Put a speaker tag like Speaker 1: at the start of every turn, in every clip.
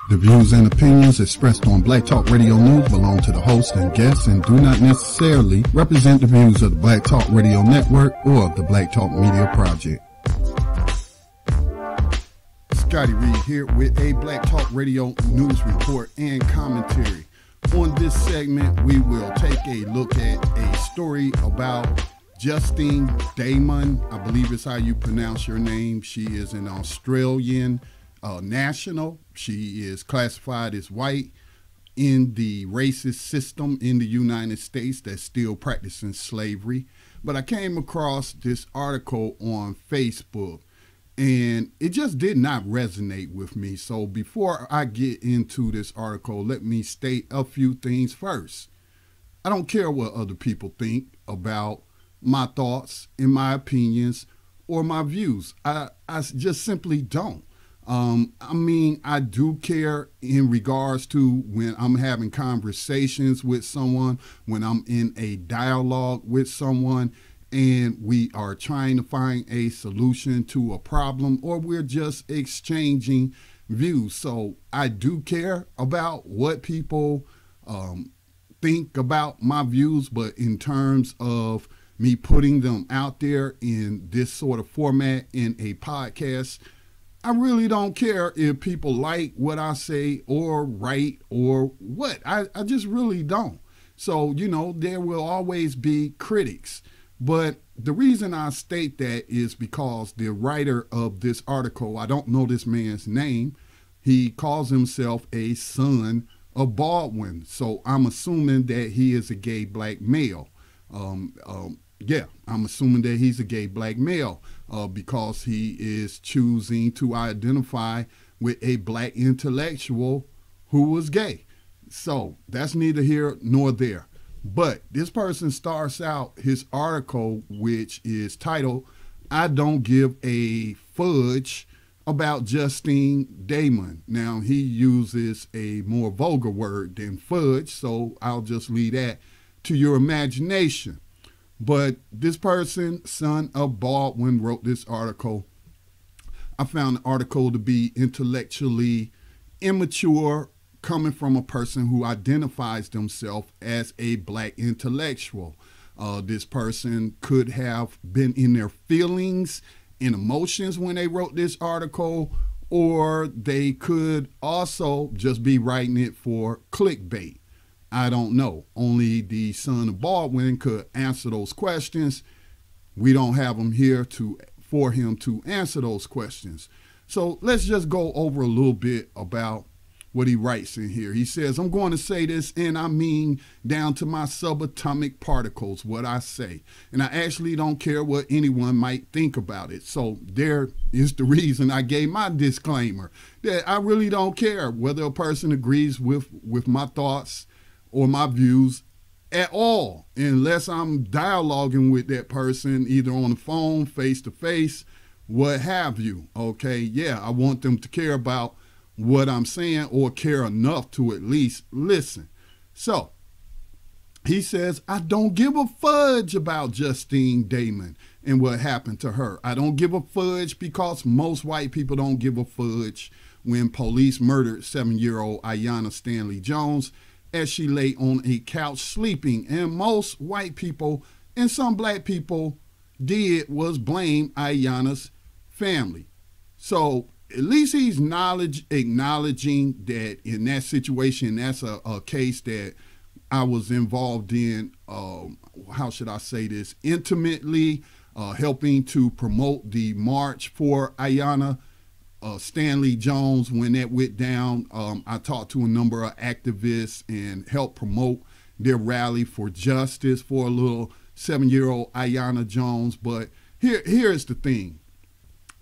Speaker 1: The views and opinions expressed on Black Talk Radio News belong to the host and guests and do not necessarily represent the views of the Black Talk Radio Network or the Black Talk Media Project. Scotty Reid here with a Black Talk Radio News report and commentary. On this segment, we will take a look at a story about Justine Damond. I believe it's how you pronounce your name. She is an Australian national. She is classified as white in the racist system in the United States that's still practicing slavery. But I came across this article on Facebook and it just did not resonate with me. So before I get into this article, let me state a few things first. I don't care what other people think about my thoughts and my opinions or my views. I just simply don't. I do care in regards to when I'm having conversations with someone, when I'm in a dialogue with someone, and we are trying to find a solution to a problem, or we're just exchanging views. So I do care about what people think about my views, but in terms of me putting them out there in this sort of format in a podcast, I really don't care if people like what I say or write or what. I just really don't. So, there will always be critics. But the reason I state that is because the writer of this article, I don't know this man's name, he calls himself a son of Baldwin. So I'm assuming that he is a gay black male. I'm assuming that he's a gay black male because he is choosing to identify with a black intellectual who was gay. So that's neither here nor there. But this person starts out his article, which is titled, "I Don't Give a Fudge About Justine Damond." Now, he uses a more vulgar word than fudge, so I'll just leave that to your imagination. But this person, son of Baldwin, wrote this article. I found the article to be intellectually immature, coming from a person who identifies themselves as a black intellectual. This person could have been in their feelings and emotions when they wrote this article, or they could also just be writing it for clickbait. I don't know. Only the son of Baldwin could answer those questions. We don't have him here for him to answer those questions. So let's just go over a little bit about what he writes in here. He says, "I'm going to say this, and I mean down to my subatomic particles, what I say. And I actually don't care what anyone might think about it." So there is the reason I gave my disclaimer, that I really don't care whether a person agrees with my thoughts or my views at all, unless I'm dialoguing with that person either on the phone, face to face, what have you. Okay, yeah, I want them to care about what I'm saying, or care enough to at least listen. So he says, "I don't give a fudge about Justine Damond and what happened to her. I don't give a fudge because most white people don't give a fudge when police murdered 7-year-old Aiyana Stanley Jones as she lay on a couch sleeping. And most white people and some black people did was blame Aiyana's family." So at least he's acknowledging that in that situation, that's a case that I was involved in, how should I say this, intimately, helping to promote the march for Aiyana Stanley Jones. When that went down, I talked to a number of activists and helped promote their rally for justice for a little 7-year-old Aiyana Jones. But here's the thing.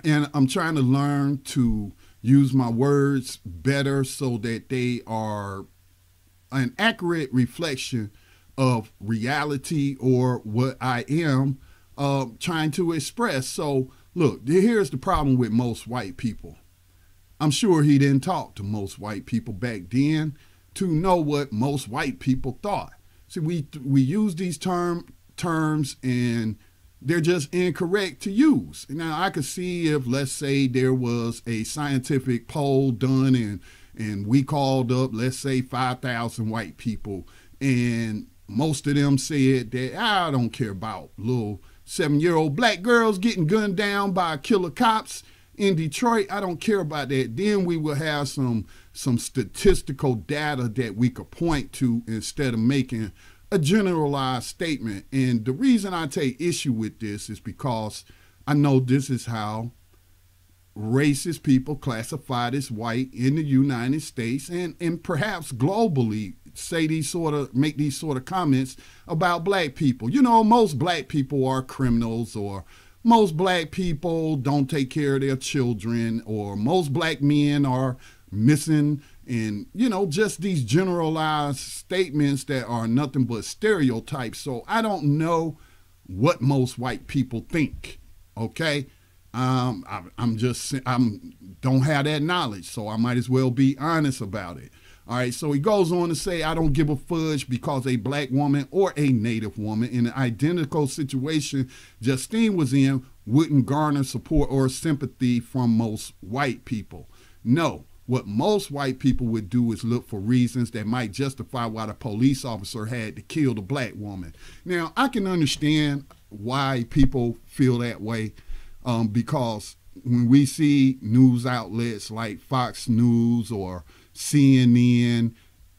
Speaker 1: And I'm trying to learn to use my words better so that they are an accurate reflection of reality or what I am trying to express. So look, here's the problem with most white people. I'm sure he didn't talk to most white people back then to know what most white people thought. See, we use these terms and they're just incorrect to use. Now, I could see if, let's say, there was a scientific poll done and we called up, let's say, 5,000 white people, and most of them said that, I don't care about little 7-year-old black girls getting gunned down by killer cops in Detroit. I don't care about that. Then we will have some statistical data that we could point to instead of making a generalized statement. And the reason I take issue with this is because I know this is how racist people classified as white in the United States and perhaps globally make these sort of comments about black people. You know, most black people are criminals, or most black people don't take care of their children, or most black men are missing, and, you know, just these generalized statements that are nothing but stereotypes. So I don't know what most white people think, okay? I don't have that knowledge, so I might as well be honest about it. All right, so he goes on to say, I don't give a fudge because a black woman or a Native woman in an identical situation Justine was in wouldn't garner support or sympathy from most white people. No, what most white people would do is look for reasons that might justify why the police officer had to kill the black woman. Now, I can understand why people feel that way, because when we see news outlets like Fox News or CNN,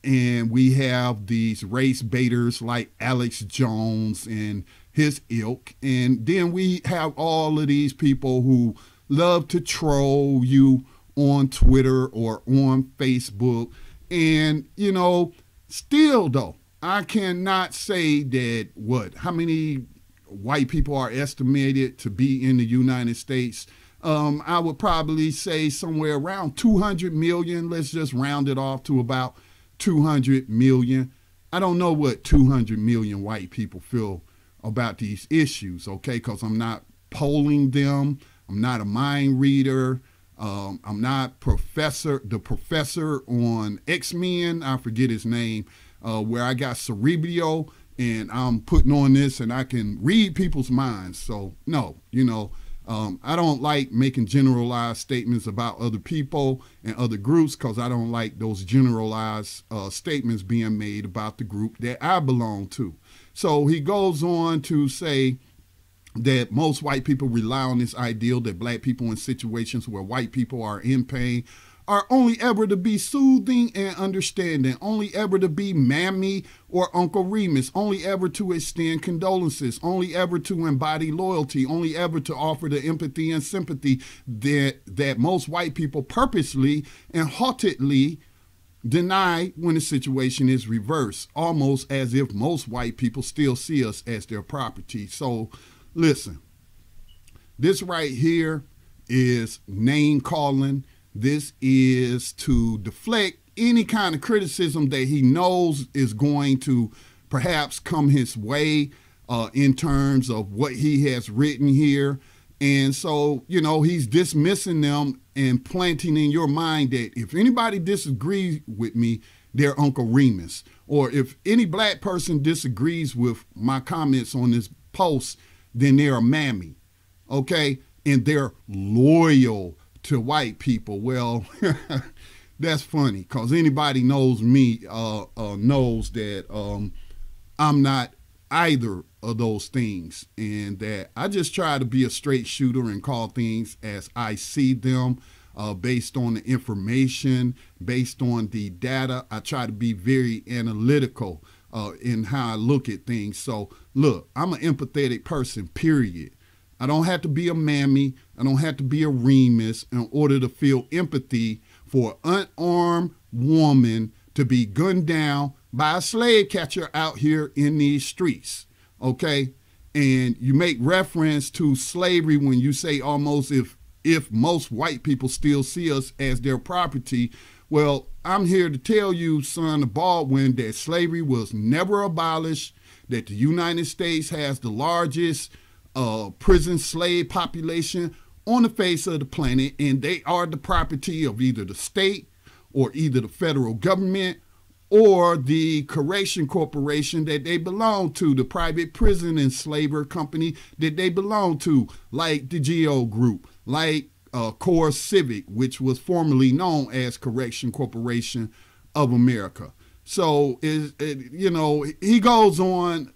Speaker 1: and we have these race baiters like Alex Jones and his ilk, and then we have all of these people who love to troll you on Twitter or on Facebook. And, you know, still though, I cannot say that how many white people are estimated to be in the United States. I would probably say somewhere around 200 million. Let's just round it off to about 200 million. I don't know what 200 million white people feel about these issues, okay? Because I'm not polling them. I'm not a mind reader. I'm not the professor on X-Men, I forget his name, where I got Cerebrio, and I'm putting on this and I can read people's minds. So no, you know, I don't like making generalized statements about other people and other groups, because I don't like those generalized statements being made about the group that I belong to. So he goes on to say that most white people rely on this ideal that black people in situations where white people are in pain are only ever to be soothing and understanding, only ever to be Mammy or Uncle Remus, only ever to extend condolences, only ever to embody loyalty, only ever to offer the empathy and sympathy that most white people purposely and haughtily deny when the situation is reversed, almost as if most white people still see us as their property. So listen, this right here is name calling. This is to deflect any kind of criticism that he knows is going to perhaps come his way in terms of what he has written here. And so, you know, he's dismissing them and planting in your mind that if anybody disagrees with me, they're Uncle Remus. Or if any black person disagrees with my comments on this post, then they're a Mammy, okay? And they're loyal to white people. Well, that's funny, because anybody knows me knows that I'm not either of those things, and that I just try to be a straight shooter and call things as I see them, based on the information, based on the data. I try to be very analytical in how I look at things. So look, I'm an empathetic person, period. I don't have to be a Mammy. I don't have to be a Remus in order to feel empathy for an unarmed woman to be gunned down by a slave catcher out here in these streets, okay? And you make reference to slavery when you say almost if most white people still see us as their property. Well, I'm here to tell you, son of Baldwin, that slavery was never abolished, that the United States has the largest prison slave population on the face of the planet, and they are the property of either the state or either the federal government or the correction corporation that they belong to, the private prison enslaver company that they belong to, like the GEO Group, like Core Civic, which was formerly known as Correction Corporation of America. So, he goes on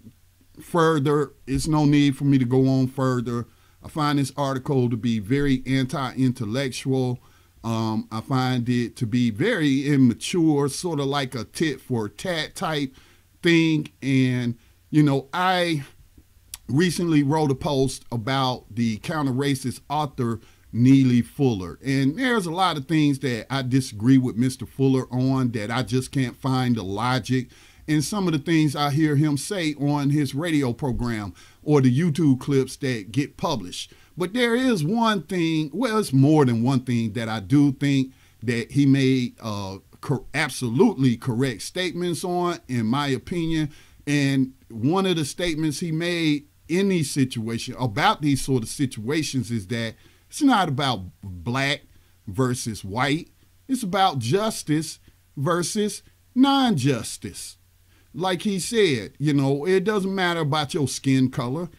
Speaker 1: further. It's no need for me to go on further. I find this article to be very anti-intellectual. I find it to be very immature, sort of like a tit for tat type thing. And, I recently wrote a post about the counter-racist author Neely Fuller. And there's a lot of things that I disagree with Mr. Fuller on, that I just can't find the logic. And some of the things I hear him say on his radio program or the YouTube clips that get published. But there is one thing, well, it's more than one thing that I do think that he made absolutely correct statements on, in my opinion. And one of the statements he made in these situations, about these sort of situations, is that it's not about black versus white. It's about justice versus non-justice. Like he said, it doesn't matter about your skin color.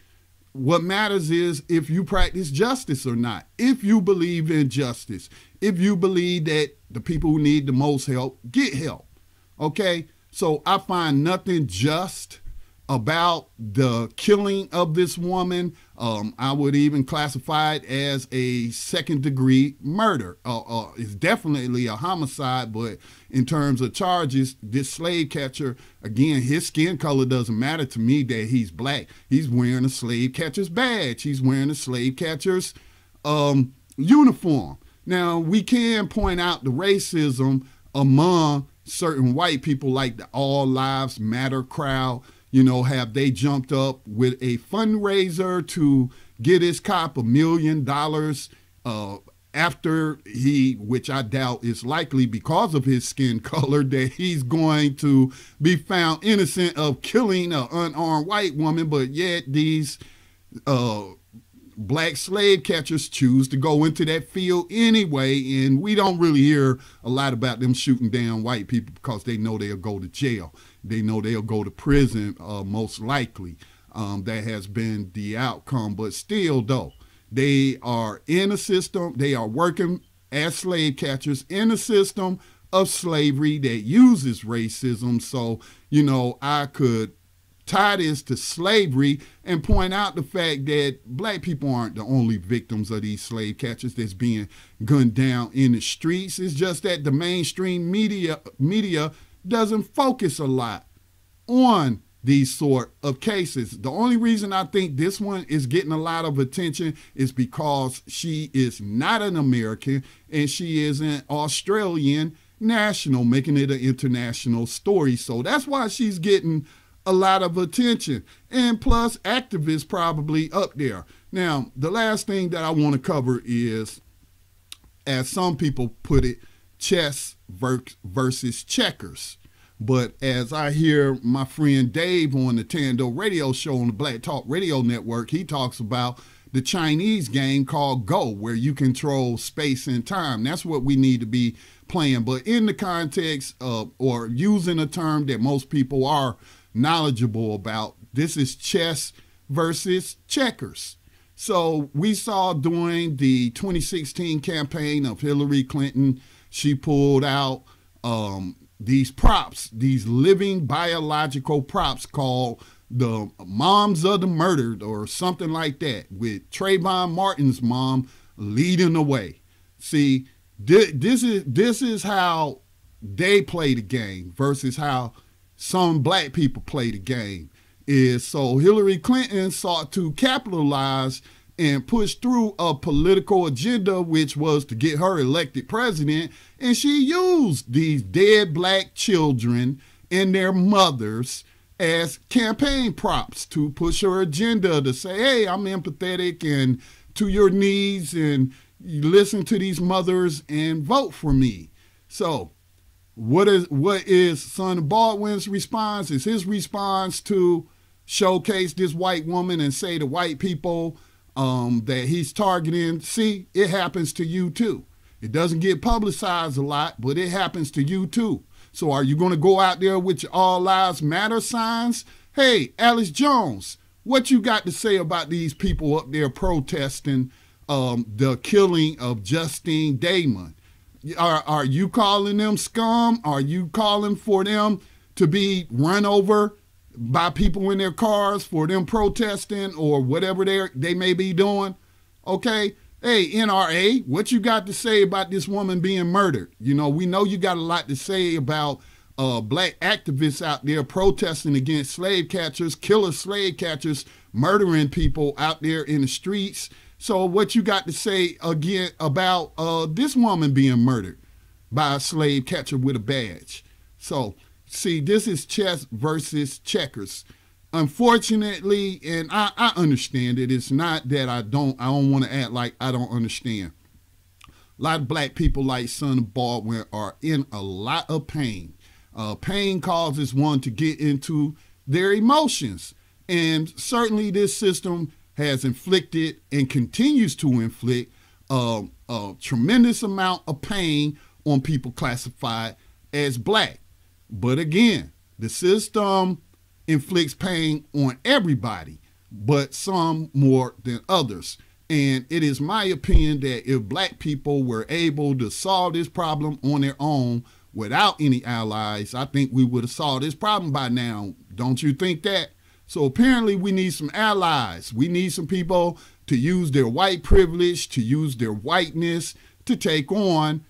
Speaker 1: What matters is if you practice justice or not. If you believe in justice, if you believe that the people who need the most help get help. Okay? So I find nothing just about the killing of this woman. I would even classify it as a second-degree murder. It's definitely a homicide, but in terms of charges, this slave catcher, again, his skin color doesn't matter to me that he's black. He's wearing a slave catcher's badge. He's wearing a slave catcher's uniform. Now, we can point out the racism among certain white people, like the All Lives Matter crowd. Have they jumped up with a fundraiser to get his cop $1 million after which I doubt is likely because of his skin color, that he's going to be found innocent of killing an unarmed white woman, but yet these black slave catchers choose to go into that field anyway, and we don't really hear a lot about them shooting down white people because they know they'll go to jail. They know they'll go to prison, most likely. That has been the outcome. But still, though, they are in a system, they are working as slave catchers in a system of slavery that uses racism. So, I could tie this to slavery and point out the fact that black people aren't the only victims of these slave catchers that's being gunned down in the streets. It's just that the mainstream media doesn't focus a lot on these sort of cases. The only reason I think this one is getting a lot of attention is because she is not an American and she is an Australian national, making it an international story. So that's why she's getting a lot of attention, and plus activists probably up there. Now, the last thing that I want to cover is, as some people put it, chess versus checkers. But as I hear my friend Dave on the Tando radio show on the Black Talk Radio Network, he talks about the Chinese game called Go, where you control space and time. That's what we need to be playing. But in the context of, or using a term that most people are knowledgeable about, this is chess versus checkers. So we saw during the 2016 campaign of Hillary Clinton, she pulled out these props, these living biological props called the moms of the murdered or something like that, with Trayvon Martin's mom leading the way. See, this is how they play the game versus how some black people play the game. Is so Hillary Clinton sought to capitalize and push through a political agenda, which was to get her elected president. And she used these dead black children and their mothers as campaign props to push her agenda, to say, hey, I'm empathetic and to your needs, and you listen to these mothers and vote for me. So what is son Baldwin's response? Is his response to showcase this white woman and say to white people that he's targeting, see, it happens to you too. It doesn't get publicized a lot, but it happens to you too. So are you going to go out there with your All Lives Matter signs? Hey, Alice Jones, what you got to say about these people up there protesting the killing of Justine Damond? Are you calling them scum? Are you calling for them to be run over by people in their cars for them protesting or whatever they may be doing? Okay. Hey, NRA, what you got to say about this woman being murdered? You know, we know you got a lot to say about black activists out there protesting against slave catchers, killer slave catchers, murdering people out there in the streets. So what you got to say again about this woman being murdered by a slave catcher with a badge? So, see, this is chess versus checkers. Unfortunately, and I understand it. It's not that I don't want to act like I don't understand. A lot of black people like son of Baldwin are in a lot of pain. Pain causes one to get into their emotions. And certainly this system has inflicted and continues to inflict a tremendous amount of pain on people classified as black. But again, the system inflicts pain on everybody, but some more than others. And it is my opinion that if black people were able to solve this problem on their own without any allies, I think we would have solved this problem by now. Don't you think that? So apparently we need some allies. We need some people to use their white privilege, to use their whiteness to take on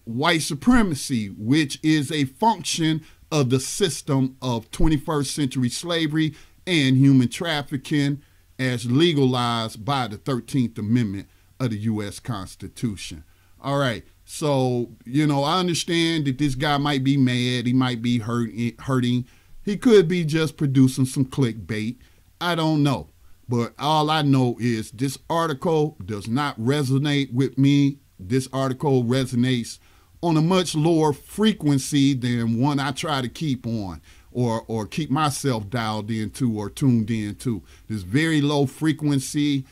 Speaker 1: white supremacy, which is a function of the system of 21st century slavery and human trafficking as legalized by the 13th Amendment of the U.S. Constitution. All right. So, you know, I understand that this guy might be mad. He might be hurting. He could be just producing some clickbait. I don't know. But all I know is this article does not resonate with me. This article resonates on a much lower frequency than one I try to keep on or keep myself dialed into or tuned into. This very low frequency,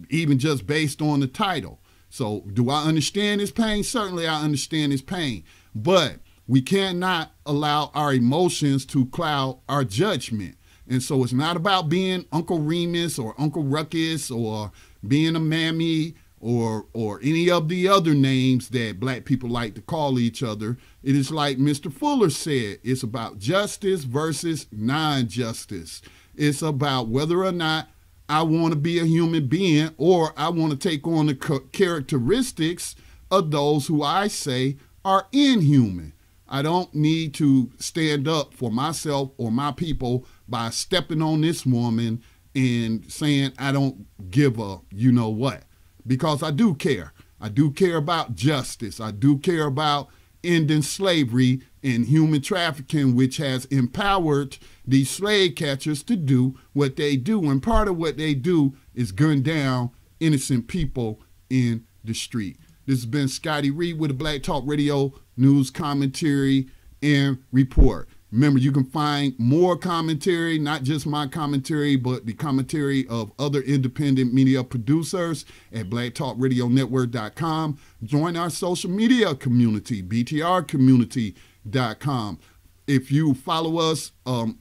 Speaker 1: even just based on the title. So do I understand his pain? Certainly I understand his pain. But we cannot allow our emotions to cloud our judgment. And so it's not about being Uncle Remus or Uncle Ruckus or being a mammy or any of the other names that black people like to call each other. It is like Mr. Fuller said, it's about justice versus non-justice. It's about whether or not I want to be a human being or I want to take on the characteristics of those who I say are inhuman. I don't need to stand up for myself or my people by stepping on this woman and saying I don't give a you know what. Because I do care. I do care about justice. I do care about ending slavery and human trafficking, which has empowered these slave catchers to do what they do. And part of what they do is gun down innocent people in the street. This has been Scotty Reid with the Black Talk Radio News Commentary and Report. Remember, you can find more commentary, not just my commentary, but the commentary of other independent media producers at blacktalkradionetwork.com. Join our social media community, btrcommunity.com. If you follow us,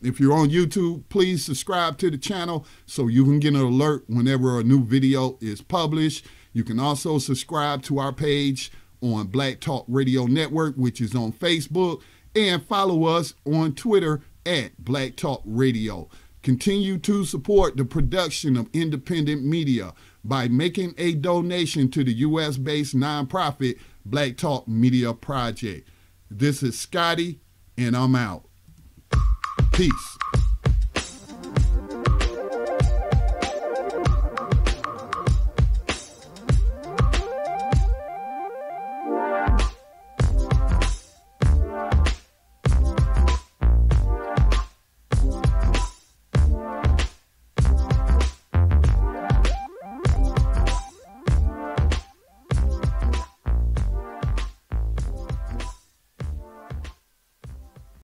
Speaker 1: if you're on YouTube, please subscribe to the channel so you can get an alert whenever a new video is published. You can also subscribe to our page on Black Talk Radio Network, which is on Facebook, and follow us on Twitter at Black Talk Radio. Continue to support the production of independent media by making a donation to the U.S.-based nonprofit Black Talk Media Project. This is Scotty, and I'm out. Peace.